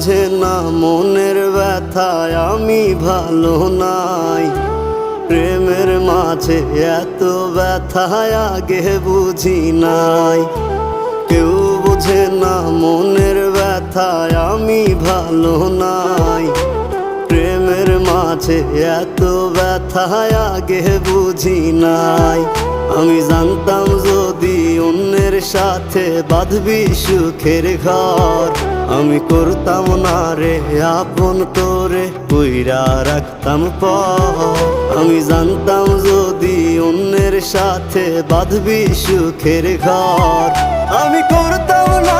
বুঝে না মনের ব্যথায় আমি ভালো নাই। প্রেমের মাঝে এত ব্যথায় আগে বুঝি নাই। কেউ বুঝে না মনের ব্যথায় আমি ভালো নাই। প্রেমের মাঝে এত ব্যথায় আগে বুঝি নাই। আমি জানতাম যদি অন্যের সাথে বাঁধবি সুখের ঘর, আমি করতাম না রে আপন তোরে কইরা রাখতাম পর। আমি জানতাম যদি অন্যের সাথে বাঁধবি সুখের ঘর, আমি করতাম না